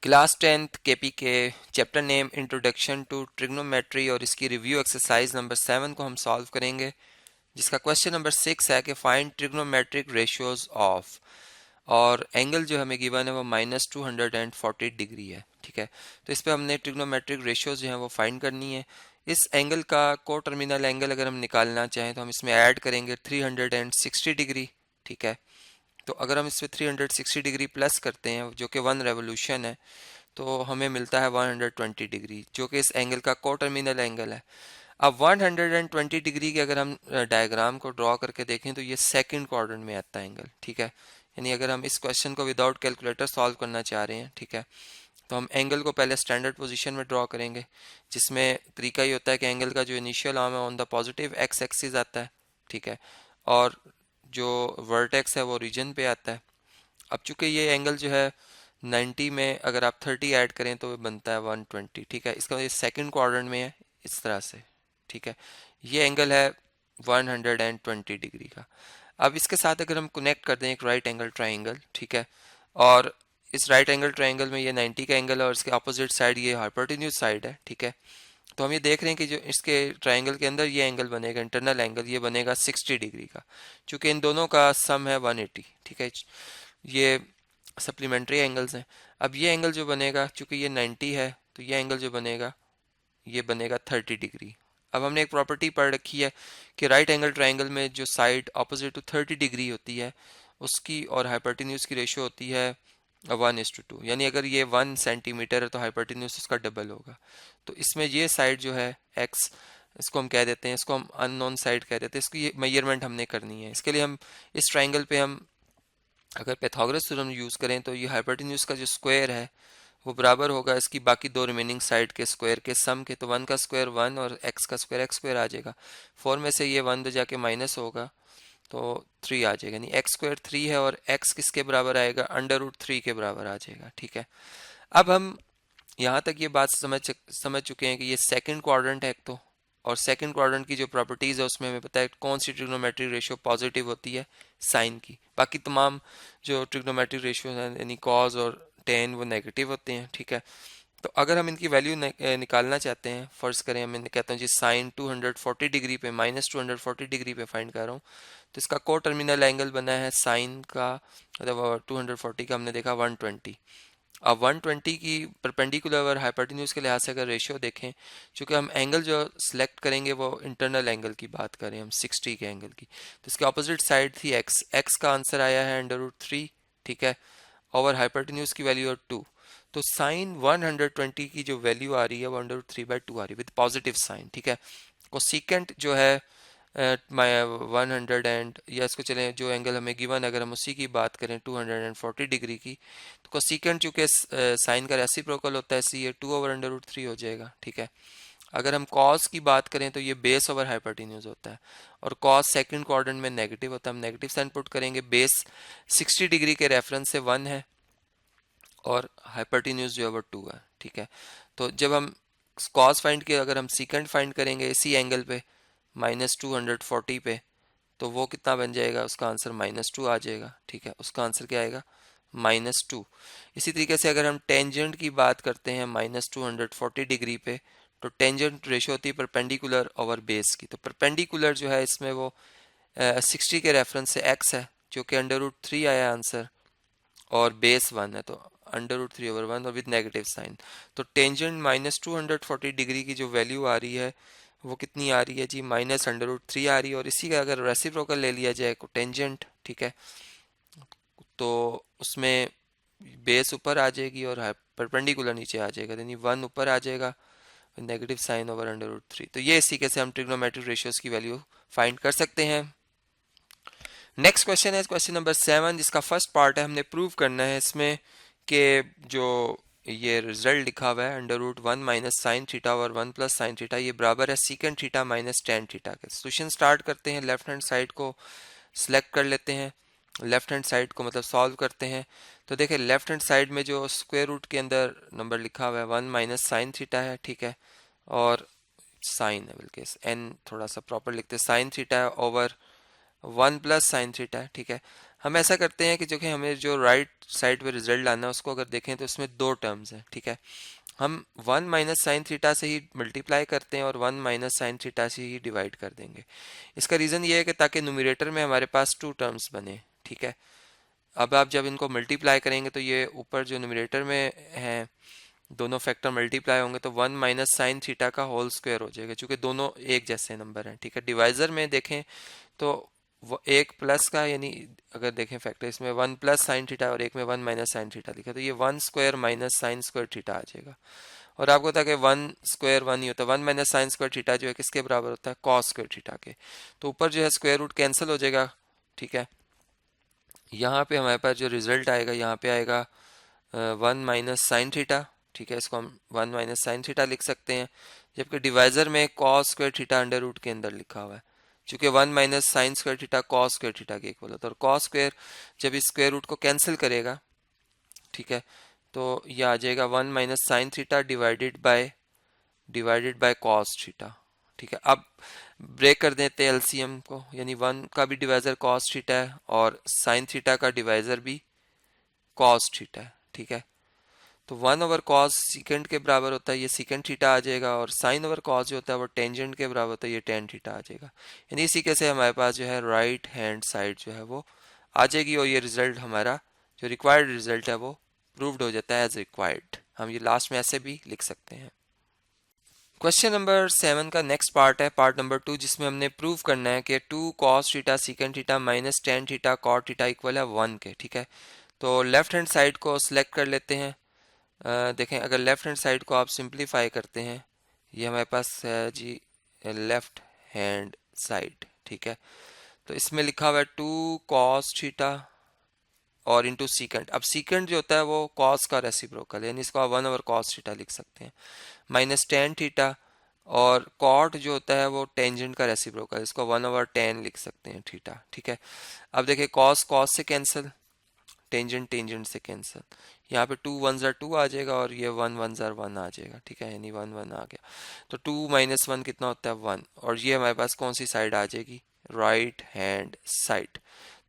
Class 10th KP के chapter name introduction to trigonometry और इसकी रिव्यू एक्सरसाइज नंबर 7 को हम सॉल्व करेंगे, जिसका क्वेश्चन नंबर 6 है कि फाइंड ट्रिग्नोमेट्रिक रेशियोज ऑफ, और एंगल जो हमें गिवन है वो -240 डिग्री है। ठीक है, तो इस पे हमने ट्रिग्नोमेट्रिक रेशियोज जो है वो फाइंड करनी है। इस एंगल का को टर्मिनल एंगल अगर हम निकालना चाहें तो हम इसमें ऐड करेंगे 360 डिग्री। ठीक है, तो अगर हम इस पे 360 डिग्री प्लस करते हैं जो कि 1 रेवोल्यूशन है, तो हमें मिलता है 120 डिग्री, जो कि इस एंगल का को टर्मिनल एंगल है। अब 120 डिग्री के अगर हम डायग्राम को ड्रॉ करके देखें तो ये सेकंड क्वाड्रेंट में आता है एंगल। ठीक है, यानी अगर हम इस क्वेश्चन को विदाउट कैलकुलेटर सॉल्व करना चाह रहे हैं, ठीक है, तो हम एंगल को पहले स्टैंडर्ड पोजीशन में ड्रॉ करेंगे, जिसमें तरीका ये होता है कि एंगल का जो इनिशियल आर्म है on the positive x axis आता है। ठीक है, और जो वर्टेक्स है वो रीजन पे आता है। अब चूंकि ये एंगल जो है 90 में अगर आप 30 ऐड करें तो बनता है 120। ठीक है, इसका मतलब सेकंड क्वाड्रेंट में है इस तरह से। ठीक है, ये एंगल है 120 डिग्री का। अब इसके साथ अगर हम कनेक्ट कर दें एक राइट एंगल ट्राइंगल, ठीक है, और इस राइट एंगल ट्राइंगल में ये 90 का एंगल है और इसके अपोजिट साइड ये हाइपोटेन्यूज साइड है। ठीक है, तो हम ये देख रहे हैं कि जो इसके ट्राइंगल के अंदर ये एंगल बनेगा, इंटरनल एंगल ये बनेगा 60 डिग्री का, क्योंकि इन दोनों का सम है 180। ठीक है, ये सप्लीमेंट्री एंगल्स हैं। अब ये एंगल जो बनेगा, चूंकि ये 90 है, तो ये एंगल जो बनेगा ये बनेगा 30 डिग्री। अब हमने एक प्रॉपर्टी पढ़ रखी है कि राइट एंगल ट्राइंगल में जो साइड अपोजिट टू 30 डिग्री होती है उसकी और हाइपोटेन्यूज की रेशियो होती है 1:2, यानी अगर ये 1 सेंटीमीटर है तो हाइपोटेन्यूज उसका डबल होगा। तो इसमें ये साइड जो है एक्स, इसको हम कह देते हैं, इसको हम अननोन साइड कह देते हैं, इसकी मेजरमेंट हमने करनी है। इसके लिए हम इस ट्राइंगल पे हम अगर पैथागोरस थ्योरम यूज करें तो ये हाइपोटेन्यूज का जो स्क्वायर है वो बराबर होगा इसकी बाकी दो रिमेनिंग साइड के स्क्वायर के सम के। तो 1 का स्क्वायर 1 और x का स्क्वायर x स्क्वायर आ जाएगा। 4 में से ये 1 तो जाके माइनस होगा तो 3 आ जाएगा, यानी एक्स स्क्वायर 3 है और x किसके बराबर आएगा, √3 के बराबर आ जाएगा। ठीक है, अब हम यहाँ तक ये बात समझ चुके हैं कि ये सेकंड क्वाड्रेंट है एक तो, और सेकंड क्वाड्रेंट की जो प्रॉपर्टीज है उसमें हमें पता है कौन सी ट्रिग्नोमेट्रिक रेशियो पॉजिटिव होती है, साइन की। बाकी तमाम जो ट्रिग्नोमेट्रिक रेशियो हैं यानी कॉस और टेन वो नेगेटिव होते हैं। ठीक है, तो अगर हम इनकी वैल्यू निकालना चाहते हैं, फर्ज करें मैं कहता हूँ जी साइन 240 डिग्री पे -240 डिग्री पे फाइंड कर रहा हूँ, तो इसका को टर्मिनल एंगल बना है साइन का, मतलब 240 का हमने देखा 120। अब 120 की परपेंडिकुलर और हाइपोटेन्यूज के लिहाज से अगर रेशियो देखें, चूंकि हम एंगल जो सिलेक्ट करेंगे वो इंटरनल एंगल की बात करें हम 60 के एंगल की, तो इसके ऑपोजिट साइड थी एक्स, एक्स का आंसर आया है √3। ठीक है, ओवर हाइपोटेन्यूज की वैल्यू और 2, तो साइन 120 की जो वैल्यू आ रही है वो √3/2 आ रही है विद पॉजिटिव साइन। ठीक है, कोसिकेंट जो है 100 एंड, या इसको चलें जो एंगल हमें गिवन अगर हम उसी की बात करें 240 डिग्री की, तो कोसिकेंट चूंकि साइन का रेसिप्रोकल होता है इसलिए ये 2/√3 हो जाएगा। ठीक है, अगर हम कॉस की बात करें तो ये बेस ओवर हाइपोटेन्यूज होता है, और कॉस सेकंड क्वाड्रेंट में नेगेटिव होता है, हम नेगेटिव साइन पुट करेंगे। बेस 60 डिग्री के रेफरेंस से 1 है और हाइपोटेन्यूज जो है वो 2 है। ठीक है, तो जब हम कॉस फाइंड के अगर हम सीकेंट फाइंड करेंगे इसी एंगल पे -240 पे, तो वो कितना बन जाएगा, उसका आंसर -2 आ जाएगा। ठीक है, उसका आंसर क्या आएगा, -2। इसी तरीके से अगर हम टेंजेंट की बात करते हैं -240 डिग्री पे, तो टेंजेंट रेशियो होती है परपेंडिकुलर ओवर बेस की। तो परपेंडिकुलर जो है इसमें वो 60 के रेफरेंस से x है जो कि √3 आया आंसर, और बेस 1 है तो √3/1 और विद नेगेटिव साइन। तो टेंजेंट -240 डिग्री की जो वैल्यू आ रही है वो कितनी आ रही है जी, -√3 आ रही है। और इसी का अगर रेसिप्रोकल ले लिया जाए टेंजेंट, ठीक है, तो उसमें बेस ऊपर आ जाएगी और परपेंडिकुलर नीचे आ जाएगा, यानी 1 ऊपर आ जाएगा, नेगेटिव साइन ओवर √3। तो ये इसी के से हम ट्रिग्नोमेट्रिक रेशियोज की वैल्यू फाइंड कर सकते हैं। नेक्स्ट क्वेश्चन है क्वेश्चन नंबर 7, जिसका फर्स्ट पार्ट है हमने प्रूव करना है इसमें कि जो ये रिजल्ट लिखा हुआ है √1 - साइन थीटा और 1 + साइन थीटा ये बराबर है सीकेंट थीटा - टेन थीटा के। सोल्यूशन स्टार्ट करते हैं, लेफ्ट हैंड साइड को सिलेक्ट कर लेते हैं, लेफ्ट हैंड साइड को मतलब सॉल्व करते हैं। तो देखिए लेफ्ट हैंड साइड में जो स्क्वायर रूट के अंदर नंबर लिखा हुआ है 1 - साइन थीटा है। ठीक है, और साइन है, बल्कि एन थोड़ा सा प्रॉपर लिखते हैं, साइन थीटा है ओवर 1 + साइन थीटा है। ठीक है, हम ऐसा करते हैं कि जो कि हमें जो राइट साइड पे रिजल्ट लाना है उसको अगर देखें तो उसमें दो टर्म्स हैं, ठीक है। हम 1 माइनस साइन थीटा से ही मल्टीप्लाई करते हैं और 1 माइनस साइन थीटा से ही डिवाइड कर देंगे। इसका रीज़न ये है कि ताकि न्यूमरेटर में हमारे पास टू टर्म्स बने, ठीक है। अब आप जब इनको मल्टीप्लाई करेंगे तो ये ऊपर जो न्यूमरेटर में है दोनों फैक्टर मल्टीप्लाई होंगे तो 1 माइनस साइन थीटा का होल स्क्वायर हो जाएगा, क्योंकि दोनों एक जैसे नंबर हैं, ठीक है। डिवाइजर में देखें तो वो एक प्लस का, यानी अगर देखें फैक्टर इसमें 1 प्लस साइन थीटा और एक में 1 माइनस साइन थीटा लिखा, तो ये 1 square minus sine square theta आ जाएगा। और आपको था कि 1 स्क्वायर 1 ही होता है, 1 माइनस साइन स्क्वायर थीटा जो है किसके बराबर होता है, कॉस स्क्वायर थीटा के। तो ऊपर जो है स्क्वायर रूट कैंसिल हो जाएगा, ठीक है। यहाँ पे हमारे पास जो रिजल्ट आएगा यहाँ पे आएगा 1 माइनस साइन थीटा, ठीक है। इसको हम 1 माइनस साइन थीटा लिख सकते हैं, जबकि डिवाइजर में cos square theta under root के अंदर लिखा हुआ है, चूंकि 1 minus sine square theta cos square theta के इक्वल होता है। और कॉस स्क्वायर जब इस स्क्वायर रूट को कैंसिल करेगा, ठीक है, तो ये आ जाएगा 1 minus sine theta divided by cos theta, ठीक है। अब ब्रेक कर देते हैं एलसीएम को, यानी 1 का भी डिवाइजर कॉस थीटा है और साइन थीटा का डिवाइजर भी कॉस थीटा है, ठीक है। तो 1 ओवर कॉस सीकेंड के बराबर होता है, ये सीकेंड थीटा आ जाएगा, और साइन ओवर कॉस जो होता है वो टेंजेंट के बराबर होता है, ये टेन थीटा आ जाएगा। यानी इसी कैसे हमारे पास जो है राइट हैंड साइड जो है वो आ जाएगी, और ये रिजल्ट हमारा जो रिक्वायर्ड रिजल्ट है वो प्रूव्ड हो जाता है एज रिक्वायर्ड। हम ये लास्ट में ऐसे भी लिख सकते हैं। क्वेश्चन नंबर 7 का नेक्स्ट पार्ट है, पार्ट नंबर 2, जिसमें हमने प्रूव करना है कि 2 cos theta secant theta minus tan theta cot theta equal है 1 के, ठीक है। तो लेफ्ट हैंड साइड को सिलेक्ट कर लेते हैं। देखें अगर लेफ्ट हैंड साइड को आप सिंप्लीफाई करते हैं, ये हमारे पास है जी लेफ्ट हैंड साइड, ठीक है। तो इसमें लिखा हुआ है 2 कॉस थीटा और इंटू सीकेंड। अब सीकेंड जो होता है वो कॉस का रेसिप्रोकल है, यानी इसको आप 1 ओवर कॉस थीटा लिख सकते हैं, माइनस टेन थीटा, और कॉट जो होता है वो टेंजेंट का रेसिप्रोकल है, इसको 1 ओवर टेन लिख सकते हैं थीटा, ठीक है। अब देखिए कॉस कॉस से कैंसिल, टेंजेंट टेंजेंट से कैंसिल, यहाँ पे 2 1 ज़ार 2 आ जाएगा और ये 1 1 ज़ार 1 आ जाएगा, ठीक है, यानी 1 1 आ गया। तो 2 माइनस 1 कितना होता है 1, और ये हमारे पास कौन सी साइड आ जाएगी, राइट हैंड साइड।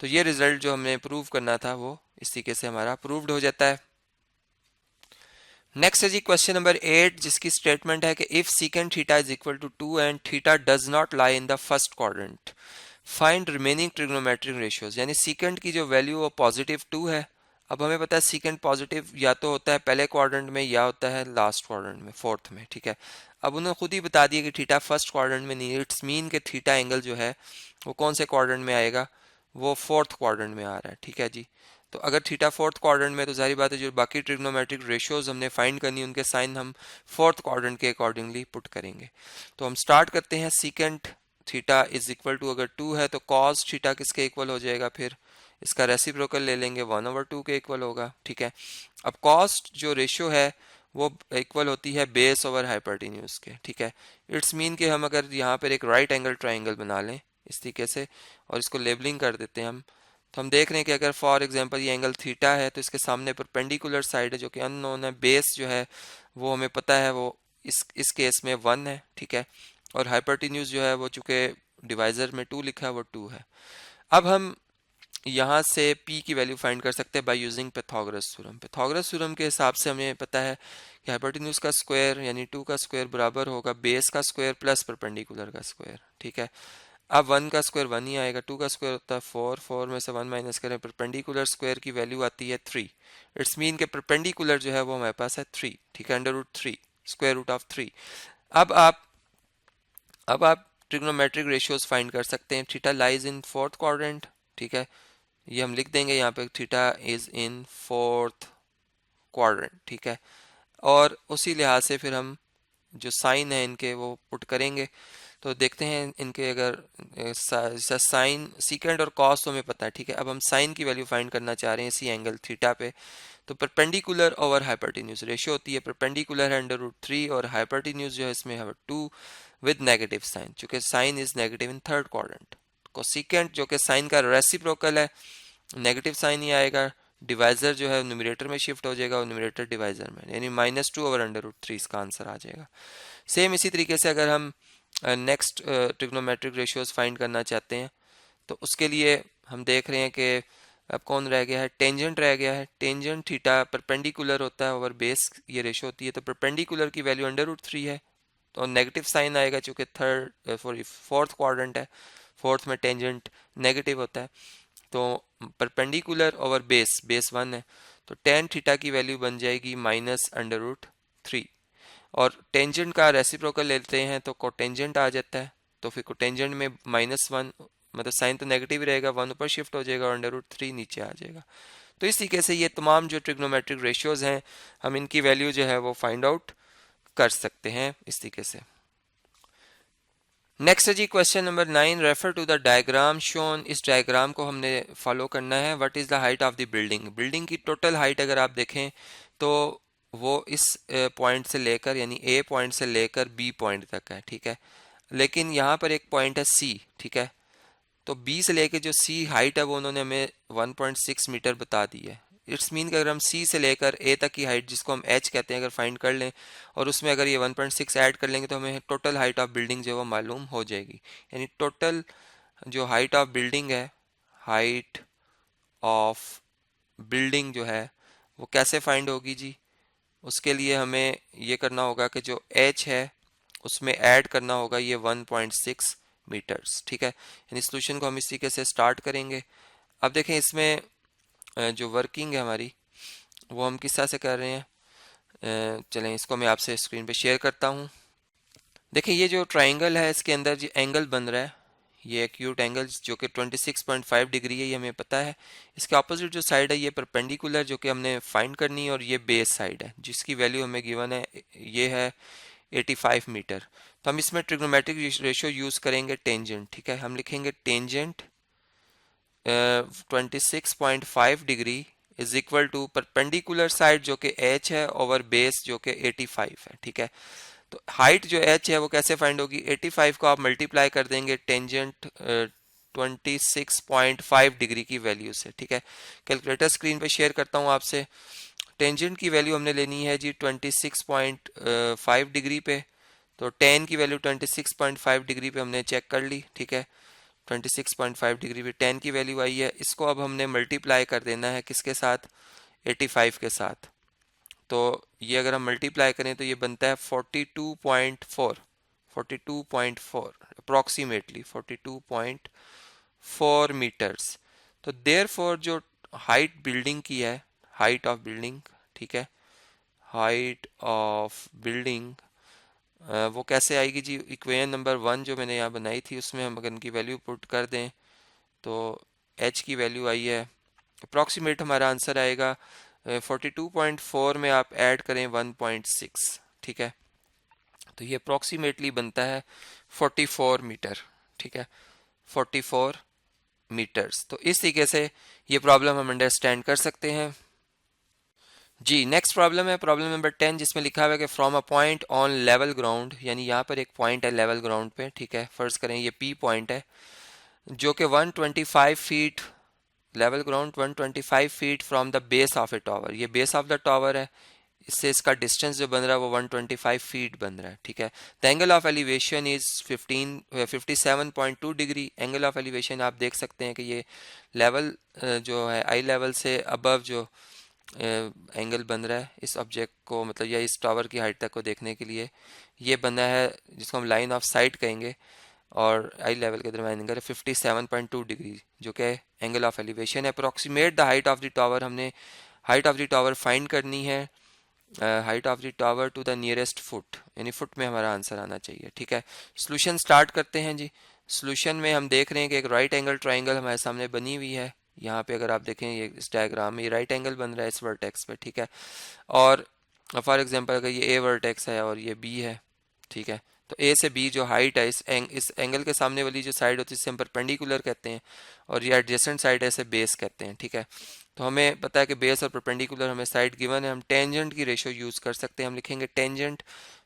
तो ये रिजल्ट जो हमें प्रूव करना था वो इस तरीके से हमारा प्रूव्ड हो जाता है। नेक्स्ट है जी क्वेश्चन नंबर 8, जिसकी स्टेटमेंट है कि if secant theta is equal to 2 and theta does not lie in the first quadrant find remaining trigonometric ratios. यानी सीकेंड की जो वैल्यू वो पॉजिटिव 2 है। अब हमें पता है सीकेंड पॉजिटिव या तो होता है पहले क्वाड्रेंट में या होता है लास्ट क्वाड्रेंट में, फोर्थ में, ठीक है। अब उन्होंने खुद ही बता दिया कि थीटा फर्स्ट क्वाड्रेंट में नहीं, इट्स मीन के थीटा एंगल जो है वो कौन से क्वाड्रेंट में आएगा, वो फोर्थ क्वाड्रेंट में आ रहा है, ठीक है जी। तो अगर थीटा फोर्थ क्वाड्रेंट में, तो जाहिर बात है जो बाकी ट्रिग्नोमेट्रिक रेशियोज हमने फाइंड करनी उनके साइन हम फोर्थ क्वाड्रेंट के अकॉर्डिंगली पुट करेंगे। तो हम स्टार्ट करते हैं, secant theta is equal to अगर 2 है तो कॉस थीटा किसके इक्वल हो जाएगा, फिर इसका रेसिप्रोकल ले लेंगे 1 ओवर 2 के इक्वल होगा, ठीक है। अब कॉस्ट जो रेशियो है वो इक्वल होती है बेस ओवर हाइपोटेन्यूज के, ठीक है। इट्स मीन कि हम अगर यहाँ पर एक राइट एंगल ट्राइंगल बना लें इस तरीके से और इसको लेबलिंग कर देते हैं हम, तो हम देख रहे हैं कि अगर फॉर एग्जांपल ये एंगल थीटा है तो इसके सामने परपेंडिकुलर साइड है जो कि अननोन है, बेस जो है वो हमें पता है वो इस केस में 1 है, ठीक है। और हाइपोटेन्यूज जो है वो चूंकि डिवाइजर में 2 लिखा है वो 2 है। अब हम यहाँ से p की वैल्यू फाइंड कर सकते हैं by using Pythagoras theorem. Pythagoras theorem के हिसाब से हमें पता है कि हाइपोटेन्यूज का स्क्वायर यानी 2 का स्क्वायर बराबर होगा बेस का स्क्वायर प्लस परपेंडिकुलर का स्क्वायर, ठीक है। अब 1 का स्क्वायर 1 ही आएगा, 2 का स्क्वायर होता है 4, 4 में से 1 माइनस करें, परपेंडिकुलर स्क्वायर की वैल्यू आती है 3। इट्स मीन के परपेंडिकुलर जो है वो हमारे पास है 3, ठीक है, under root 3 square root of 3। अब आप ट्रिग्नोमेट्रिक रेशियोज फाइंड कर सकते हैं। Theta lies in fourth quadrant, ठीक है, ये हम लिख देंगे यहाँ पे theta is in fourth quadrant, ठीक है। और उसी लिहाज से फिर हम जो साइन है इनके वो पुट करेंगे। तो देखते हैं इनके अगर साइन सीकेंड और कॉस तो हमें पता है, ठीक है। अब हम साइन की वैल्यू फाइंड करना चाह रहे हैं इसी एंगल थीटा पे। तो परपेंडिकुलर ओवर हाइपोटेन्यूज रेशियो होती है, परपेंडिकुलर है अंडर रूट 3 और हाइपोटेन्यूज जो है इसमें है 2 विद नेगेटिव साइन, चूंकि sine is negative in third quadrant. Cosecant जो कि साइन का रेसिप्रोकल है नेगेटिव साइन ही आएगा, डिवाइजर जो है न्यूमरेटर में शिफ्ट हो जाएगा और न्यूमरेटर डिवाइजर में, यानी -2 ओवर अंडर रूट 3 इसका आंसर आ जाएगा। सेम इसी तरीके से अगर हम नेक्स्ट ट्रिग्नोमेट्रिक रेशियोज फाइंड करना चाहते हैं तो उसके लिए हम देख रहे हैं कि अब कौन रह गया है, टेंजेंट रह गया है। टेंजेंट थीटा परपेंडिकुलर होता है ओवर बेस, ये रेशो होती है। तो परपेंडिकुलर की वैल्यू √3 है, तो नेगेटिव साइन आएगा चूंकि फोर्थ क्वाड्रेंट है, फोर्थ में टेंजेंट नेगेटिव होता है। तो परपेंडिकुलर ओवर बेस, बेस 1 है, तो टेन थीटा की वैल्यू बन जाएगी -√3। और टेंजेंट का रेसिप्रोकल लेते हैं तो कोटेंजेंट आ जाता है, तो फिर कोटेंजेंट में -1 मतलब साइन तो नेगेटिव रहेगा, 1 ऊपर शिफ्ट हो जाएगा और √3 नीचे आ जाएगा। तो इस तरीके से ये तमाम जो ट्रिग्नोमेट्रिक रेशियोज हैं, हम इनकी वैल्यू जो है वो फाइंड आउट कर सकते हैं इस तरीके से। नेक्स्ट है जी question number 9, refer to the diagram shown. इस डायग्राम को हमने फॉलो करना है। What is the height of the building, building की टोटल हाइट अगर आप देखें तो वो इस पॉइंट से लेकर यानी ए पॉइंट से लेकर बी पॉइंट तक है, ठीक है। लेकिन यहाँ पर एक पॉइंट है सी, ठीक है। तो बी से लेकर जो सी हाइट है वो उन्होंने हमें 1.6 मीटर बता दी है। इट्स मीन कि अगर हम सी से लेकर ए तक की हाइट, जिसको हम एच कहते हैं, अगर फाइंड कर लें और उसमें अगर ये 1.6 ऐड कर लेंगे तो हमें टोटल हाइट ऑफ बिल्डिंग जो है वो मालूम हो जाएगी। यानी टोटल जो हाइट ऑफ बिल्डिंग है, हाइट ऑफ बिल्डिंग जो है वो कैसे फाइंड होगी जी। उसके लिए हमें ये करना होगा कि जो एच है उसमें ऐड करना होगा ये 1.6 मीटर्स, ठीक है। यानी सोल्यूशन को हम इस तरीके से स्टार्ट करेंगे। अब देखें इसमें जो वर्किंग है हमारी वो हम किस तरह से कर रहे हैं। चलें इसको मैं आपसे स्क्रीन पे शेयर करता हूँ। देखिए ये जो ट्राइंगल है इसके अंदर जो एंगल बन रहा है, ये एक्यूट एंगल जो कि 26.5 डिग्री है, ये हमें पता है। इसके ऑपोजिट जो साइड है ये परपेंडिकुलर जो कि हमने फाइंड करनी है, और ये बेस साइड है जिसकी वैल्यू हमें गिवन है, ये है 85 मीटर। तो हम इसमें ट्रिग्नोमेट्रिक रेशियो यूज करेंगे टेंजेंट, ठीक है। हम लिखेंगे tangent 26.5 degree is equal to perpendicular side जो कि एच है ओवर बेस जो कि 85 है, ठीक है। तो हाइट जो एच है वो कैसे फाइंड होगी, 85 को आप मल्टीप्लाई कर देंगे टेंजेंट 26.5 डिग्री की वैल्यू से, ठीक है। कैलकुलेटर स्क्रीन पे शेयर करता हूँ आपसे। टेंजेंट की वैल्यू हमने लेनी है जी 26.5 डिग्री पे, तो टेन की वैल्यू 26.5 डिग्री पे हमने चेक कर ली, ठीक है। 26.5 डिग्री पे टेन की वैल्यू आई है, इसको अब हमने मल्टीप्लाई कर देना है किसके साथ, 85 के साथ। तो ये अगर हम मल्टीप्लाई करें तो ये बनता है 42.4 अप्रोक्सीमेटली 42.4 मीटर्स। तो देयर फॉर जो हाइट बिल्डिंग की है, हाइट ऑफ बिल्डिंग, ठीक है, हाइट ऑफ बिल्डिंग वो कैसे आएगी जी। इक्वेशन नंबर 1 जो मैंने यहाँ बनाई थी उसमें हम अगर इनकी वैल्यू पुट कर दें तो एच की वैल्यू आई है, अप्रॉक्सीमेट हमारा आंसर आएगा 42.4 में आप ऐड करें 1.6, ठीक है। तो ये अप्रॉक्सीमेटली बनता है 44 मीटर, ठीक है, 44 मीटर्स। तो इस तरीके से ये प्रॉब्लम हम अंडरस्टैंड कर सकते हैं जी। नेक्स्ट प्रॉब्लम है प्रॉब्लम नंबर 10, जिसमें लिखा हुआ है कि from a point on level ground, यानी यहाँ पर एक पॉइंट है लेवल ग्राउंड पे, ठीक है। फर्ज करें ये पी पॉइंट है जो कि 125 feet, level ground 125 feet from the base of A tower, ये बेस ऑफ द टावर है, इससे इसका डिस्टेंस जो बन रहा है वो 125 फीट बन रहा है, ठीक है। The angle of elevation is 57.2 degree. Angle of elevation आप देख सकते हैं कि ये लेवल जो है आई लेवल से अबव जो एंगल बन रहा है इस ऑब्जेक्ट को, मतलब या इस टावर की हाइट तक को देखने के लिए ये बना है, जिसको हम लाइन ऑफ साइट कहेंगे, और आई लेवल के दरमियान एंगल है 57.2 डिग्री जो कि एंगल ऑफ एलिवेशन है। Approximate the height of the tower, हमने height of the tower find करनी है, height of the tower to the nearest foot, यानी फुट में हमारा आंसर आना चाहिए, ठीक है। सोल्यूशन स्टार्ट करते हैं जी। सोल्यूशन में हम देख रहे हैं कि एक राइट एंगल ट्राइंगल हमारे सामने बनी हुई है। यहाँ पे अगर आप देखें ये इस डायग्राम में ये राइट एंगल बन रहा है इस वर्टेक्स पे, ठीक है। और फॉर एग्जांपल अगर ये ए वर्टेक्स है और ये बी है, ठीक है, तो ए से बी जो हाइट है इस एंगल के सामने वाली जो साइड होती है इसे हम परपेंडिकुलर कहते हैं, और ये एडजेसेंट साइड है इसे बेस कहते हैं, ठीक है। तो हमें पता है कि बेस और परपेंडिकुलर हमें साइड गिवन है, हम टेंजेंट की रेशियो यूज कर सकते हैं। हम लिखेंगे tangent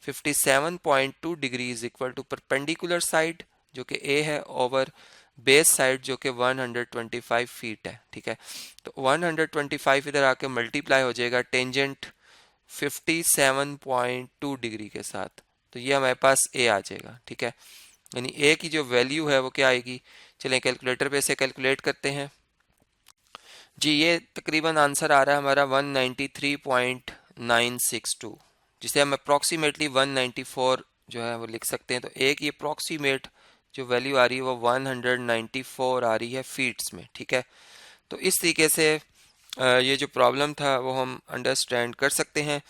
57.2 degree is equal to perpendicular side जो कि ए है ओवर बेस साइड जो कि 125 फीट है, ठीक है। तो 125 इधर आके मल्टीप्लाई हो जाएगा टेंजेंट 57.2 डिग्री के साथ, तो ये हमारे पास ए आ जाएगा, ठीक है। यानी ए की जो वैल्यू है वो क्या आएगी, चलें कैलकुलेटर पे इसे कैलकुलेट करते हैं। जी, ये तकरीबन आंसर आ रहा है हमारा 193.962, जिसे हम अप्रॉक्सीमेटली 194 जो है वो लिख सकते हैं। तो एक ये अप्रॉक्सीमेट जो वैल्यू आ रही है वो 194 आ रही है फीट्स में, ठीक है। तो इस तरीके से ये जो प्रॉब्लम था वो हम अंडरस्टैंड कर सकते हैं।